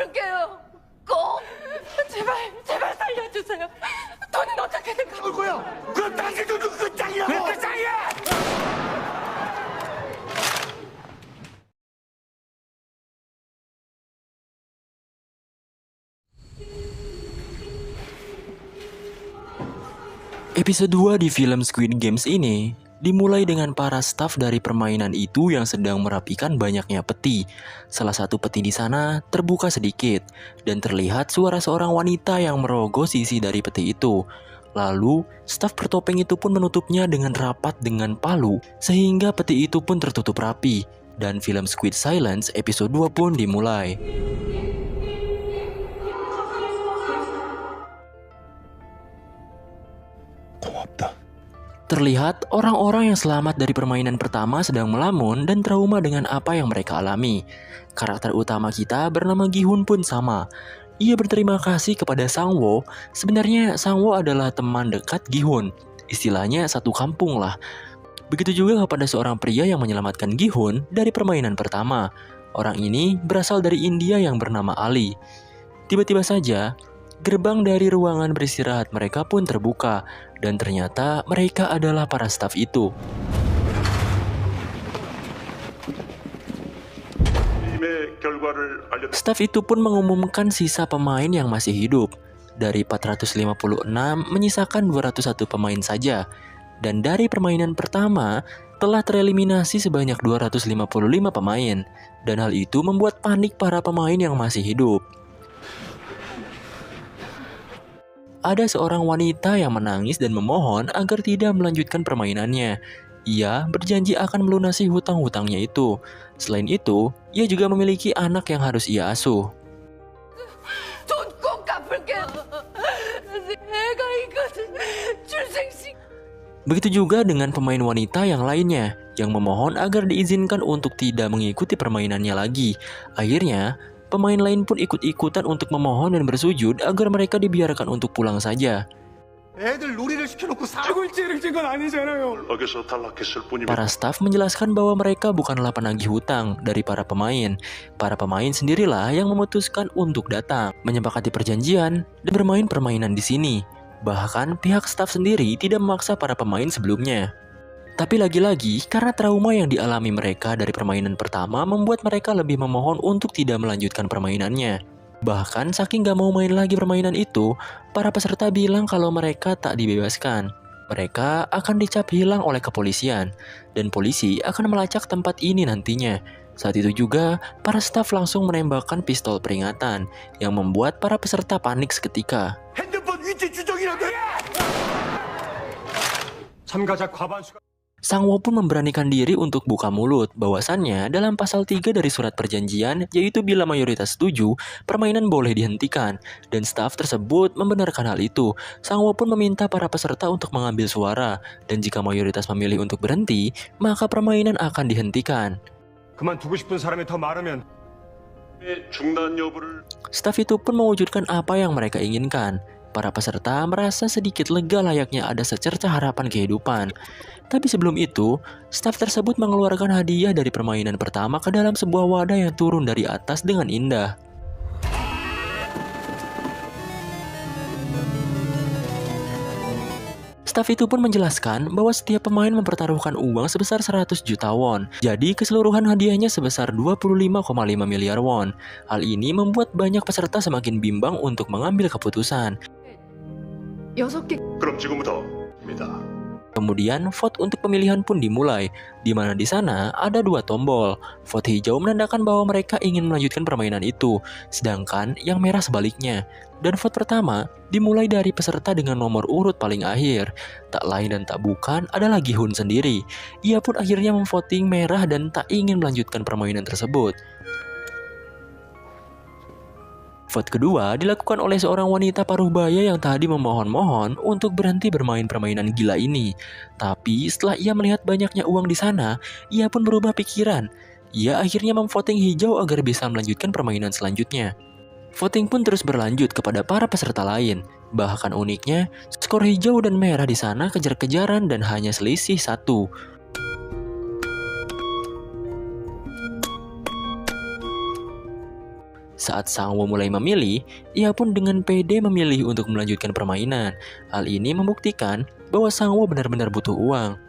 갚을게요. 꼭 제발 제발 살려주세요. 돈은 어떻게든 갚을 거야. 그럼 당신도 그 짱이라고. 왜 짱이야? Episode 2 di film Squid Games ini dimulai dengan para staf dari permainan itu yang sedang merapikan banyaknya peti. Salah satu peti di sana terbuka sedikit dan terlihat suara seorang wanita yang merogoh sisi dari peti itu. Lalu, staf bertopeng itu pun menutupnya dengan rapat dengan palu sehingga peti itu pun tertutup rapi. Dan film Squid Silence episode 2 pun dimulai. Terlihat orang-orang yang selamat dari permainan pertama sedang melamun dan trauma dengan apa yang mereka alami. Karakter utama kita bernama Gi-hun pun sama. Ia berterima kasih kepada Sang-woo. Sebenarnya Sang-woo adalah teman dekat Gi-hun. Istilahnya satu kampung lah. Begitu juga kepada seorang pria yang menyelamatkan Gi-hun dari permainan pertama. Orang ini berasal dari India yang bernama Ali. Tiba-tiba saja, gerbang dari ruangan beristirahat mereka pun terbuka. Dan ternyata mereka adalah para staf itu. Staf itu pun mengumumkan sisa pemain yang masih hidup. Dari 456 menyisakan 201 pemain saja. Dan dari permainan pertama telah tereliminasi sebanyak 255 pemain. Dan hal itu membuat panik para pemain yang masih hidup. Ada seorang wanita yang menangis dan memohon agar tidak melanjutkan permainannya. Ia berjanji akan melunasi hutang-hutangnya itu. Selain itu, ia juga memiliki anak yang harus ia asuh. 돈 꼭 갚을게요. 애가 있거든. 출생식. Begitu juga dengan pemain wanita yang lainnya, yang memohon agar diizinkan untuk tidak mengikuti permainannya lagi. Akhirnya, pemain lain pun ikut-ikutan untuk memohon dan bersujud agar mereka dibiarkan untuk pulang saja. Para staf menjelaskan bahwa mereka bukanlah penagih hutang dari para pemain. Para pemain sendirilah yang memutuskan untuk datang, menyepakati perjanjian, dan bermain permainan di sini. Bahkan pihak staf sendiri tidak memaksa para pemain sebelumnya. Tapi lagi-lagi, karena trauma yang dialami mereka dari permainan pertama membuat mereka lebih memohon untuk tidak melanjutkan permainannya. Bahkan saking gak mau main lagi permainan itu, para peserta bilang kalau mereka tak dibebaskan. Mereka akan dicap hilang oleh kepolisian, dan polisi akan melacak tempat ini nantinya. Saat itu juga, para staf langsung menembakkan pistol peringatan, yang membuat para peserta panik seketika. Sang-woo pun memberanikan diri untuk buka mulut. Bahwasannya dalam pasal 3 dari surat perjanjian, yaitu bila mayoritas setuju, permainan boleh dihentikan. Dan staf tersebut membenarkan hal itu. Sang-woo pun meminta para peserta untuk mengambil suara. Dan jika mayoritas memilih untuk berhenti, maka permainan akan dihentikan. Staf itu pun mewujudkan apa yang mereka inginkan. Para peserta merasa sedikit lega layaknya ada secercah harapan kehidupan. Tapi sebelum itu, staf tersebut mengeluarkan hadiah dari permainan pertama ke dalam sebuah wadah yang turun dari atas dengan indah. Staf itu pun menjelaskan bahwa setiap pemain mempertaruhkan uang sebesar 100 juta won. Jadi keseluruhan hadiahnya sebesar 25,5 miliar won. Hal ini membuat banyak peserta semakin bimbang untuk mengambil keputusan. Kemudian vote untuk pemilihan pun dimulai, di mana di sana ada 2 tombol. Vote hijau menandakan bahwa mereka ingin melanjutkan permainan itu, sedangkan yang merah sebaliknya. Dan vote pertama dimulai dari peserta dengan nomor urut paling akhir. Tak lain dan tak bukan adalah Gi-hun sendiri. Ia pun akhirnya memvoting merah dan tak ingin melanjutkan permainan tersebut. Vote kedua dilakukan oleh seorang wanita paruh baya yang tadi memohon-mohon untuk berhenti bermain permainan gila ini. Tapi setelah ia melihat banyaknya uang di sana, ia pun berubah pikiran. Ia akhirnya memvoting hijau agar bisa melanjutkan permainan selanjutnya. Voting pun terus berlanjut kepada para peserta lain. Bahkan uniknya, skor hijau dan merah di sana kejar-kejaran dan hanya selisih 1. Saat Sangwoo mulai memilih, ia pun dengan pede memilih untuk melanjutkan permainan. Hal ini membuktikan bahwa Sangwoo benar-benar butuh uang.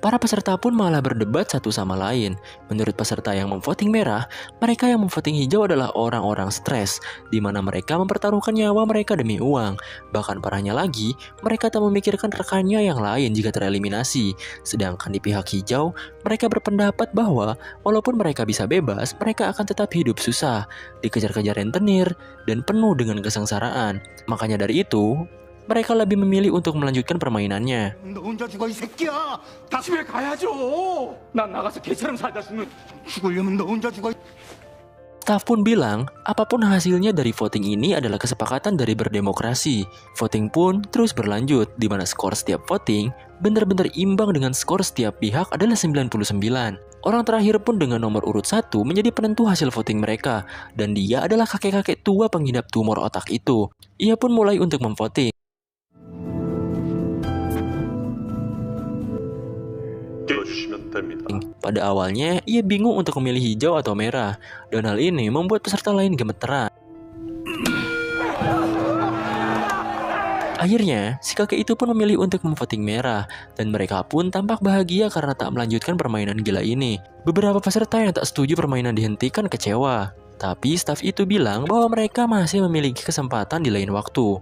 Para peserta pun malah berdebat satu sama lain. Menurut peserta yang memvoting merah, mereka yang memvoting hijau adalah orang-orang stres, di mana mereka mempertaruhkan nyawa mereka demi uang. Bahkan parahnya lagi, mereka tak memikirkan rekannya yang lain jika tereliminasi. Sedangkan di pihak hijau, mereka berpendapat bahwa walaupun mereka bisa bebas, mereka akan tetap hidup susah, dikejar-kejar rentenir, dan penuh dengan kesengsaraan. Makanya dari itu, mereka lebih memilih untuk melanjutkan permainannya. 너 혼자 죽어 이 새끼야. 다 집에 가야죠. 난 나가서 개처럼 살다 죽는. 죽으려면 너 혼자 죽어. Staff pun bilang, apapun hasilnya dari voting ini adalah kesepakatan dari berdemokrasi. Voting pun terus berlanjut, di mana skor setiap voting benar-benar imbang dengan skor setiap pihak adalah 99. Orang terakhir pun dengan nomor urut 1 menjadi penentu hasil voting mereka, dan dia adalah kakek-kakek tua pengidap tumor otak itu. Ia pun mulai untuk memvoting. Pada awalnya, ia bingung untuk memilih hijau atau merah, dan hal ini membuat peserta lain gemeteran. Akhirnya, si kakek itu pun memilih untuk memvoting merah, dan mereka pun tampak bahagia karena tak melanjutkan permainan gila ini. Beberapa peserta yang tak setuju permainan dihentikan kecewa, tapi staf itu bilang bahwa mereka masih memiliki kesempatan di lain waktu.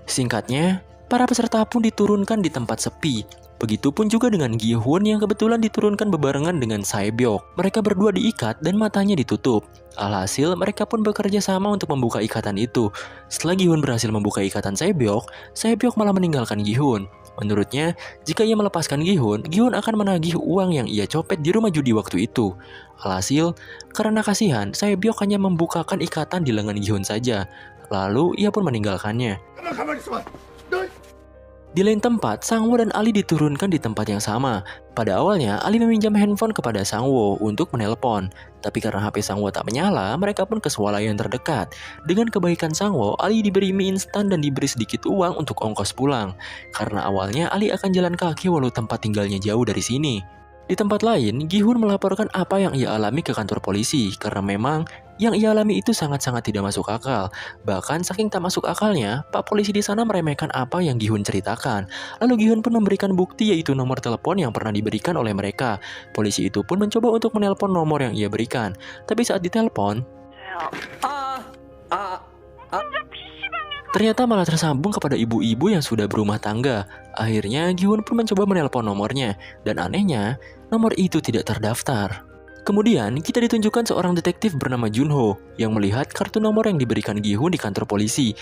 Singkatnya, para peserta pun diturunkan di tempat sepi. Begitupun juga dengan Gi-hun yang kebetulan diturunkan bebarengan dengan Sae-byok. Mereka berdua diikat dan matanya ditutup. Alhasil, mereka pun bekerja sama untuk membuka ikatan itu. Setelah Gi-hun berhasil membuka ikatan Sae-byok, Sae-byok malah meninggalkan Gi-hun. Menurutnya, jika ia melepaskan Gi-hun akan menagih uang yang ia copet di rumah judi waktu itu. Alhasil, karena kasihan, Sae-byok hanya membukakan ikatan di lengan Gi-hun saja. Lalu, ia pun meninggalkannya. 가만히 있어봐. 너 Di lain tempat, Sangwoo dan Ali diturunkan di tempat yang sama. Pada awalnya, Ali meminjam handphone kepada Sangwoo untuk menelpon. Tapi karena HP Sangwoo tak menyala, mereka pun ke swalayan terdekat. Dengan kebaikan Sangwoo, Ali diberi mie instan dan diberi sedikit uang untuk ongkos pulang. Karena awalnya Ali akan jalan kaki walau tempat tinggalnya jauh dari sini. Di tempat lain, Gi-hun melaporkan apa yang ia alami ke kantor polisi karena memang yang ia alami itu sangat-sangat tidak masuk akal. Bahkan saking tak masuk akalnya, Pak Polisi di sana meremehkan apa yang Gi-hun ceritakan. Lalu Gi-hun pun memberikan bukti yaitu nomor telepon yang pernah diberikan oleh mereka. Polisi itu pun mencoba untuk menelpon nomor yang ia berikan. Tapi saat ditelepon, ternyata malah tersambung kepada ibu-ibu yang sudah berumah tangga. Akhirnya Gi-hun pun mencoba menelpon nomornya. Dan anehnya, nomor itu tidak terdaftar. Kemudian, kita ditunjukkan seorang detektif bernama Junho yang melihat kartu nomor yang diberikan Gi-hun di kantor polisi.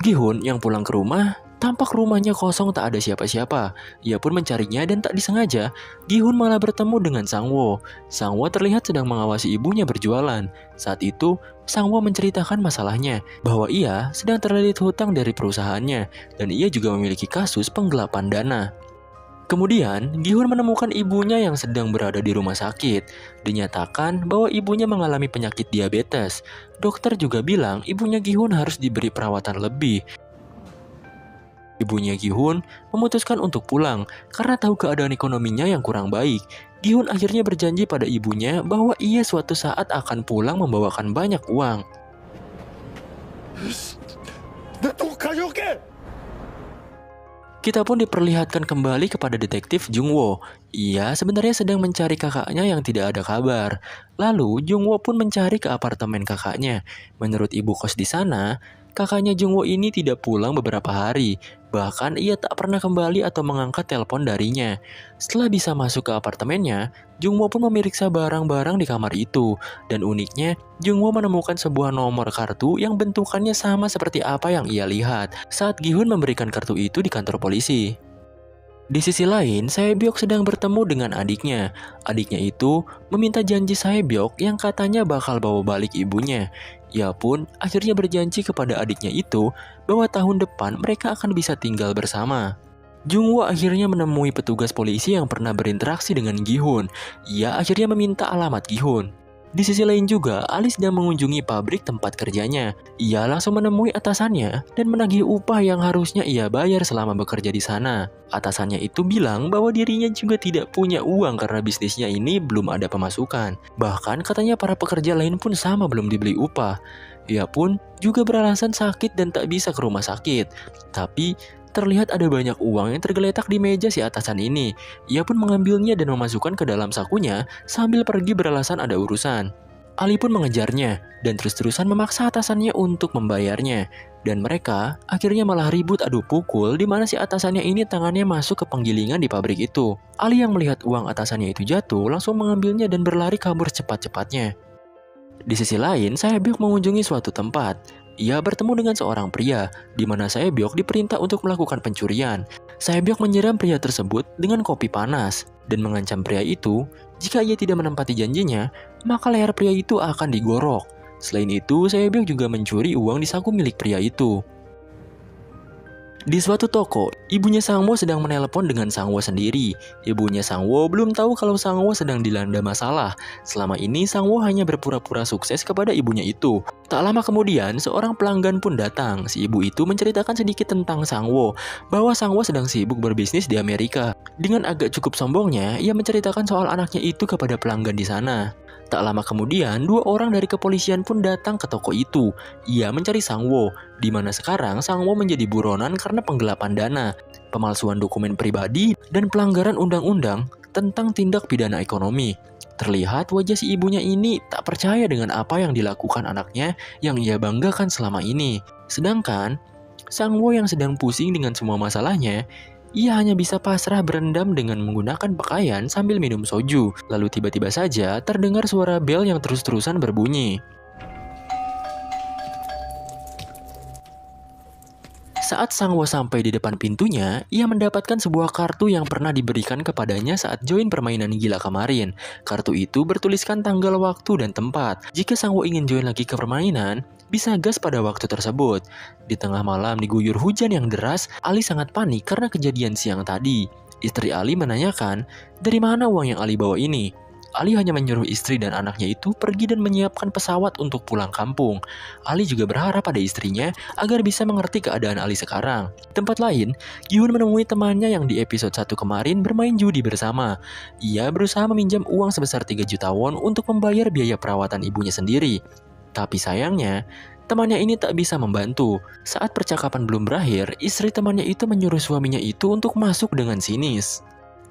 Gi-hun yang pulang ke rumah, tampak rumahnya kosong tak ada siapa-siapa. Ia pun mencarinya dan tak disengaja, Gi-hun malah bertemu dengan Sangwoo. Sangwoo terlihat sedang mengawasi ibunya berjualan. Saat itu, Sangwoo menceritakan masalahnya, bahwa ia sedang terlilit hutang dari perusahaannya, dan ia juga memiliki kasus penggelapan dana. Kemudian, Gi-hun menemukan ibunya yang sedang berada di rumah sakit. Dinyatakan bahwa ibunya mengalami penyakit diabetes. Dokter juga bilang ibunya Gi-hun harus diberi perawatan lebih. Ibunya Gi-hun memutuskan untuk pulang karena tahu keadaan ekonominya yang kurang baik. Gi-hun akhirnya berjanji pada ibunya bahwa ia suatu saat akan pulang membawakan banyak uang. 내또 가져올게. Kita pun diperlihatkan kembali kepada detektif Jungwoo. Ia sebenarnya sedang mencari kakaknya yang tidak ada kabar. Lalu Jungwoo pun mencari ke apartemen kakaknya. Menurut ibu kos di sana, kakaknya Jungwoo ini tidak pulang beberapa hari. Bahkan ia tak pernah kembali atau mengangkat telepon darinya. Setelah bisa masuk ke apartemennya, Jungwoo pun memeriksa barang-barang di kamar itu. Dan uniknya, Jungwoo menemukan sebuah nomor kartu yang bentukannya sama seperti apa yang ia lihat saat Gi-hun memberikan kartu itu di kantor polisi. Di sisi lain, Sae-byok sedang bertemu dengan adiknya. Adiknya itu meminta janji Sae-byok yang katanya bakal bawa balik ibunya. Ia pun akhirnya berjanji kepada adiknya itu bahwa tahun depan mereka akan bisa tinggal bersama. Jungwoo akhirnya menemui petugas polisi yang pernah berinteraksi dengan Gi-hun. Ia akhirnya meminta alamat Gi-hun. Di sisi lain juga, Ali sedang mengunjungi pabrik tempat kerjanya. Ia langsung menemui atasannya dan menagih upah yang harusnya ia bayar selama bekerja di sana. Atasannya itu bilang bahwa dirinya juga tidak punya uang karena bisnisnya ini belum ada pemasukan. Bahkan katanya para pekerja lain pun sama belum dibeli upah. Ia pun juga beralasan sakit dan tak bisa ke rumah sakit. Tapi terlihat ada banyak uang yang tergeletak di meja si atasan ini. Ia pun mengambilnya dan memasukkan ke dalam sakunya sambil pergi beralasan ada urusan. Ali pun mengejarnya dan terus-terusan memaksa atasannya untuk membayarnya. Dan mereka akhirnya malah ribut adu pukul di mana si atasannya ini tangannya masuk ke penggilingan di pabrik itu. Ali yang melihat uang atasannya itu jatuh langsung mengambilnya dan berlari kabur cepat-cepatnya. Di sisi lain, Sae-byok mengunjungi suatu tempat. Ia bertemu dengan seorang pria, di mana Sae-byok diperintah untuk melakukan pencurian. Sae-byok menyiram pria tersebut dengan kopi panas, dan mengancam pria itu, jika ia tidak menempati janjinya, maka leher pria itu akan digorok. Selain itu, Sae-byok juga mencuri uang di saku milik pria itu. Di suatu toko, ibunya Sang-woo sedang menelepon dengan Sang-woo sendiri. Ibunya Sang-woo belum tahu kalau Sang-woo sedang dilanda masalah. Selama ini Sang-woo hanya berpura-pura sukses kepada ibunya itu. Tak lama kemudian, seorang pelanggan pun datang. Si ibu itu menceritakan sedikit tentang Sang-woo, bahwa Sang-woo sedang sibuk berbisnis di Amerika. Dengan agak cukup sombongnya, ia menceritakan soal anaknya itu kepada pelanggan di sana. Tak lama kemudian, 2 orang dari kepolisian pun datang ke toko itu. Ia mencari Sang-woo, di mana sekarang Sang-woo menjadi buronan karena penggelapan dana, pemalsuan dokumen pribadi, dan pelanggaran undang-undang tentang tindak pidana ekonomi. Terlihat wajah si ibunya ini tak percaya dengan apa yang dilakukan anaknya yang ia banggakan selama ini. Sedangkan, Sang-woo yang sedang pusing dengan semua masalahnya, ia hanya bisa pasrah berendam dengan menggunakan pakaian sambil minum soju. Lalu tiba-tiba saja terdengar suara bel yang terus-terusan berbunyi. Saat Sang-woo sampai di depan pintunya, ia mendapatkan sebuah kartu yang pernah diberikan kepadanya saat join permainan gila kemarin. Kartu itu bertuliskan tanggal waktu dan tempat. Jika Sang-woo ingin join lagi ke permainan, bisa gas pada waktu tersebut. Di tengah malam diguyur hujan yang deras, Ali sangat panik karena kejadian siang tadi. Istri Ali menanyakan, dari mana uang yang Ali bawa ini? Ali hanya menyuruh istri dan anaknya itu pergi dan menyiapkan pesawat untuk pulang kampung. Ali juga berharap pada istrinya agar bisa mengerti keadaan Ali sekarang. Di tempat lain, Gi-hun menemui temannya yang di episode 1 kemarin bermain judi bersama. Ia berusaha meminjam uang sebesar 3 juta won untuk membayar biaya perawatan ibunya sendiri. Tapi sayangnya, temannya ini tak bisa membantu. Saat percakapan belum berakhir, istri temannya itu menyuruh suaminya itu untuk masuk dengan sinis.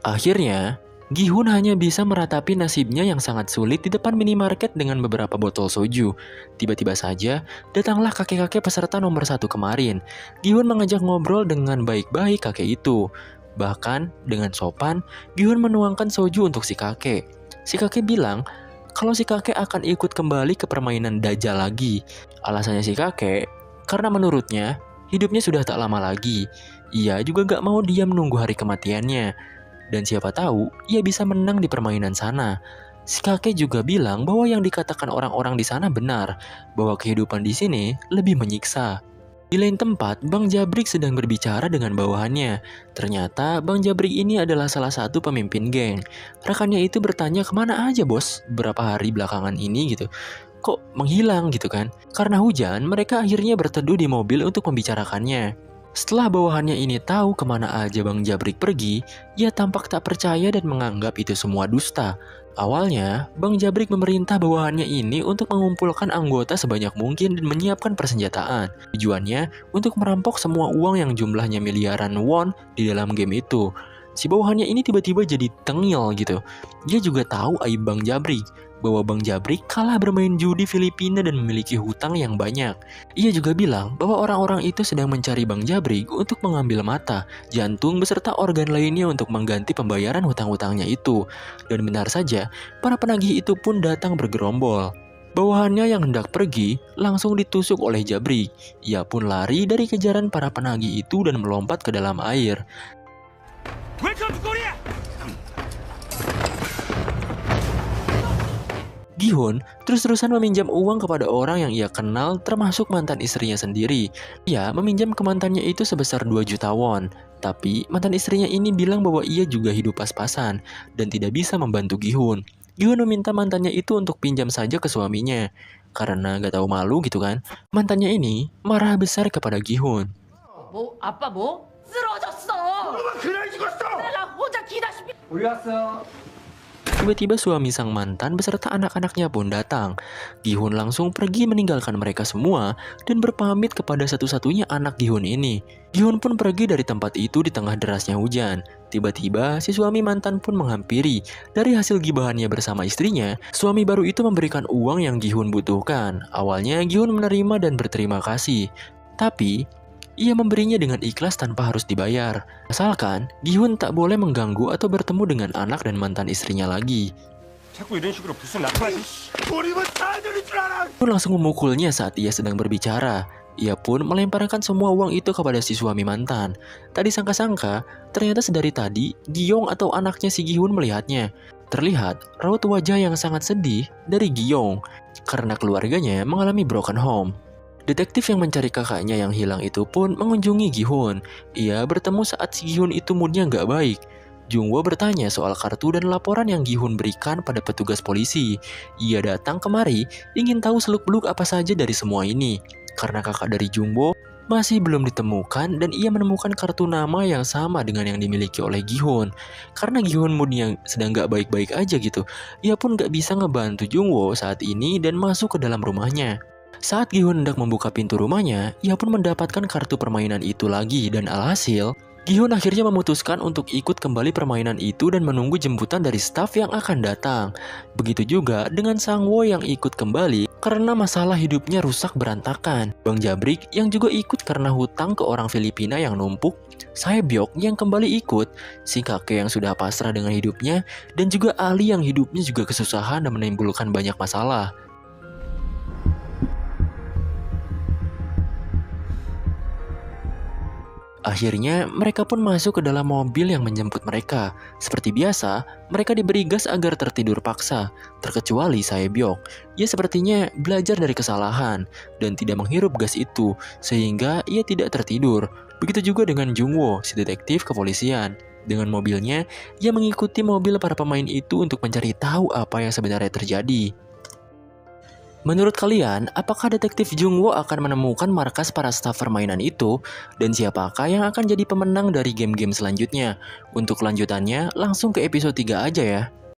Akhirnya, Gi-hun hanya bisa meratapi nasibnya yang sangat sulit di depan minimarket dengan beberapa botol soju. Tiba-tiba saja, datanglah kakek-kakek peserta nomor 1 kemarin. Gi-hun mengajak ngobrol dengan baik-baik kakek itu. Bahkan, dengan sopan, Gi-hun menuangkan soju untuk si kakek. Si kakek bilang, kalau si kakek akan ikut kembali ke permainan Dajjal lagi. Alasannya si kakek, karena menurutnya, hidupnya sudah tak lama lagi. Ia juga gak mau diam menunggu hari kematiannya. Dan siapa tahu, ia bisa menang di permainan sana. Si kakek juga bilang bahwa yang dikatakan orang-orang di sana benar, bahwa kehidupan di sini lebih menyiksa. Di lain tempat, Bang Jabrik sedang berbicara dengan bawahannya. Ternyata Bang Jabrik ini adalah salah satu pemimpin geng. Rekannya itu bertanya, kemana aja bos berapa hari belakangan ini gitu. Kok menghilang gitu kan? Karena hujan, mereka akhirnya berteduh di mobil untuk membicarakannya. Setelah bawahannya ini tahu kemana aja Bang Jabrik pergi, ia tampak tak percaya dan menganggap itu semua dusta. Awalnya, Bang Jabrik memerintah bawahannya ini untuk mengumpulkan anggota sebanyak mungkin dan menyiapkan persenjataan. Tujuannya untuk merampok semua uang yang jumlahnya miliaran won di dalam game itu. Si bawahannya ini tiba-tiba jadi tengil gitu. Dia juga tahu aib Bang Jabrik, bahwa Bang Jabrik kalah bermain judi Filipina dan memiliki hutang yang banyak. Ia juga bilang bahwa orang-orang itu sedang mencari Bang Jabrik untuk mengambil mata, jantung beserta organ lainnya untuk mengganti pembayaran hutang-hutangnya itu. Dan benar saja, para penagih itu pun datang bergerombol. Bawahannya yang hendak pergi langsung ditusuk oleh Jabrik. Ia pun lari dari kejaran para penagih itu dan melompat ke dalam air. Welcome to Korea! Gi-hun terus-terusan meminjam uang kepada orang yang ia kenal termasuk mantan istrinya sendiri. Ia meminjam ke mantannya itu sebesar 2 juta won. Tapi mantan istrinya ini bilang bahwa ia juga hidup pas-pasan dan tidak bisa membantu Gi-hun. Gi-hun meminta mantannya itu untuk pinjam saja ke suaminya. Karena gak tahu malu gitu kan. Mantannya ini marah besar kepada Gi-hun. 뭐 아빠 쓰러졌어. 그날 죽었어. 나 혼자 기다시피. 우리 왔어. Tiba-tiba suami sang mantan beserta anak-anaknya pun datang. Gi-hun langsung pergi meninggalkan mereka semua dan berpamit kepada satu-satunya anak Gi-hun ini. Gi-hun pun pergi dari tempat itu di tengah derasnya hujan. Tiba-tiba si suami mantan pun menghampiri. Dari hasil gibahannya bersama istrinya, suami baru itu memberikan uang yang Gi-hun butuhkan. Awalnya Gi-hun menerima dan berterima kasih. Tapi ia memberinya dengan ikhlas tanpa harus dibayar. Asalkan Gi-hun tak boleh mengganggu atau bertemu dengan anak dan mantan istrinya lagi. 자꾸 이런 식으로 무슨 나쁜 우리만 다 들을 줄 알아. Pun langsung memukulnya saat ia sedang berbicara. Ia pun melemparkan semua uang itu kepada si suami mantan. Tak disangka-sangka, ternyata sedari tadi Gi-yong atau anaknya si Gi-hun melihatnya. Terlihat raut wajah yang sangat sedih dari Gi-yong karena keluarganya mengalami broken home. Detektif yang mencari kakaknya yang hilang itu pun mengunjungi Gi-hun. Ia bertemu saat si Gi-hun itu moodnya nggak baik. Jung-woo bertanya soal kartu dan laporan yang Gi-hun berikan pada petugas polisi. Ia datang kemari ingin tahu seluk-beluk apa saja dari semua ini. Karena kakak dari Jung-woo masih belum ditemukan dan ia menemukan kartu nama yang sama dengan yang dimiliki oleh Gi-hun. Karena Gi-hun moodnya sedang nggak baik-baik aja gitu, ia pun nggak bisa ngebantu Jung-woo saat ini dan masuk ke dalam rumahnya. Saat Gi-hun hendak membuka pintu rumahnya, ia pun mendapatkan kartu permainan itu lagi dan alhasil, Gi-hun akhirnya memutuskan untuk ikut kembali permainan itu dan menunggu jemputan dari staf yang akan datang. Begitu juga dengan Sang-woo yang ikut kembali karena masalah hidupnya rusak berantakan. Bang Jabrik yang juga ikut karena hutang ke orang Filipina yang numpuk. Sae-byok yang kembali ikut, si kakek yang sudah pasrah dengan hidupnya, dan juga Ali yang hidupnya juga kesusahan dan menimbulkan banyak masalah. Akhirnya, mereka pun masuk ke dalam mobil yang menjemput mereka. Seperti biasa, mereka diberi gas agar tertidur paksa, terkecuali Sae-byok. Ia sepertinya belajar dari kesalahan dan tidak menghirup gas itu, sehingga ia tidak tertidur. Begitu juga dengan Jung-woo, si detektif kepolisian. Dengan mobilnya, ia mengikuti mobil para pemain itu untuk mencari tahu apa yang sebenarnya terjadi. Menurut kalian, apakah detektif Jung-woo akan menemukan markas para staf permainan itu? Dan siapakah yang akan jadi pemenang dari game-game selanjutnya? Untuk kelanjutannya, langsung ke episode 3 aja ya.